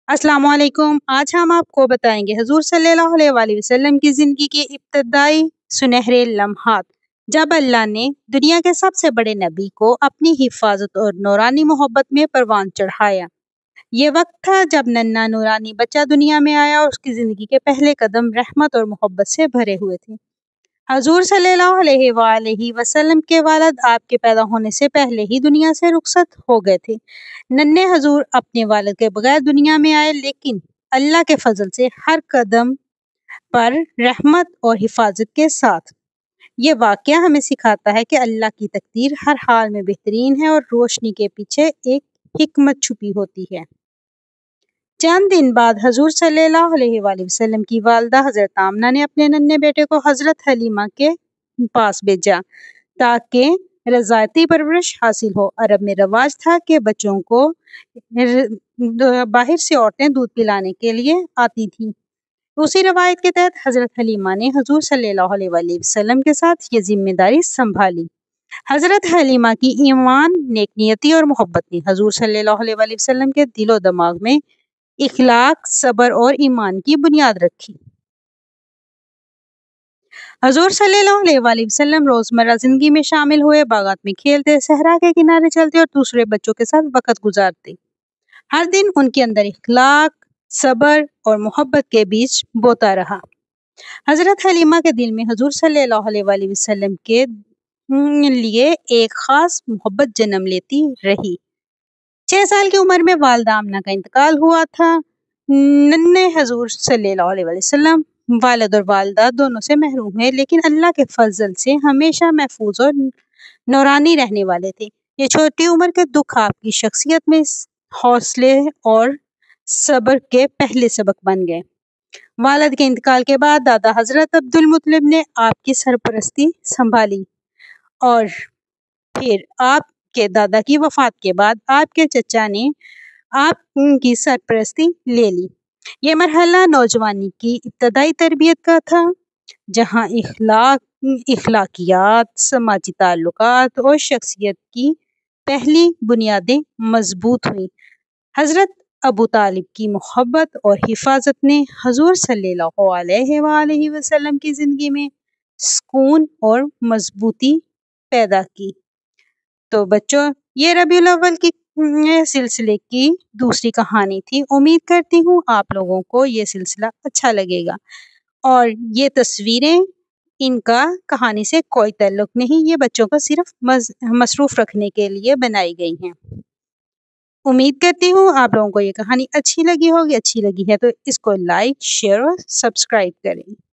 अस्सलाम वालेकुम। आज हम आपको बताएंगे हुजूर सल्लल्लाहु अलैहि वसल्लम की ज़िंदगी के इब्तदाई सुनहरे लम्हात, जब अल्लाह ने दुनिया के सबसे बड़े नबी को अपनी हिफाजत और नूरानी मोहब्बत में परवान चढ़ाया। ये वक्त था जब नन्हा नूरानी बच्चा दुनिया में आया और उसकी ज़िंदगी के पहले कदम रहमत और मोहब्बत से भरे हुए थे। हजूर सल्लल्लाहु अलैहि वसल्लम के वालिद आपके पैदा होने से पहले ही दुनिया से रुखसत हो गए थे। नन्हे हजूर अपने वालिद के बगैर दुनिया में आए, लेकिन अल्लाह के फजल से हर कदम पर रहमत और हिफाजत के साथ। ये वाकया हमें सिखाता है कि अल्लाह की तकदीर हर हाल में बेहतरीन है और रोशनी के पीछे एक हिकमत छुपी होती है। चंद दिन बाद हजूर सल्लल्लाहु अलैहि वसल्लम की वालदा हजरत आमना ने अपने नन्हे बेटे को हजरत हलीमा के पास भेजा ताकि रज़ायती परवरिश हासिल हो। अरब में रवाज था कि बच्चों को बाहर से औरतें दूध पिलाने के लिए आती थीं। उसी रवायत के तहत हजरत हलीमा ने हजूर सल्लल्लाहु अलैहि वसल्लम के साथ ये जिम्मेदारी संभाली। हजरत हलीमा की ईमान, नेकनियती और मोहब्बत ने हजूर सल्लल्लाहु अलैहि वसल्लम के दिलो दिमाग में इखलाक, सब्र और ईमान की बुनियाद रखी। हजूर सल्लल्लाहु अलैहि वसल्लम रोजमर्रा जिंदगी में शामिल हुए, बागात में खेलते, सहरा के किनारे चलते और दूसरे बच्चों के साथ वक्त गुजारते। हर दिन उनके अंदर इखलाक, सब्र और मोहब्बत के बीच बोता रहा। हजरत हलीमा के दिल में हजूर सल्लल्लाहु अलैहि वसल्लम के लिए एक खास मोहब्बत जन्म लेती रही। 6 साल की उम्र में वालिदा आमना का इंतकाल हुआ था। नन्हे हजूर सल्लल्लाहु अलैहि वसल्लम वालिद और वालिदा दोनों से महरूम है, लेकिन अल्लाह के फजल से हमेशा महफूज और नौरानी रहने वाले थे। ये छोटी उम्र के दुख आपकी शख्सियत में हौसले और सब्र के पहले सबक बन गए। वालिद के इंतकाल के बाद दादा हजरत अब्दुल मुत्तलिब ने आपकी सरपरस्ती संभाली और फिर आपके दादा की वफात के बाद आपके चचा ने आपकी सरपरस्ती ले ली। ये मरहला नौजवानी की इब्तदाई तरबियत का था, जहाँ इखलाकियात, समाजी ताल्लुकात और शख्सियत की पहली बुनियादें मजबूत हुई। हजरत अबू तालिब की मोहब्बत और हिफाजत ने हजूर सल्लल्लाहु अलैहि वसल्लम की ज़िंदगी में सुकून और मजबूती पैदा की। तो बच्चों, ये रबीउल अव्वल की सिलसिले की दूसरी कहानी थी। उम्मीद करती हूँ आप लोगों को ये सिलसिला अच्छा लगेगा। और ये तस्वीरें, इनका कहानी से कोई ताल्लुक नहीं, ये बच्चों को सिर्फ मसरूफ रखने के लिए बनाई गई हैं। उम्मीद करती हूँ आप लोगों को ये कहानी अच्छी लगी होगी। अच्छी लगी है तो इसको लाइक, शेयर और सब्सक्राइब करें।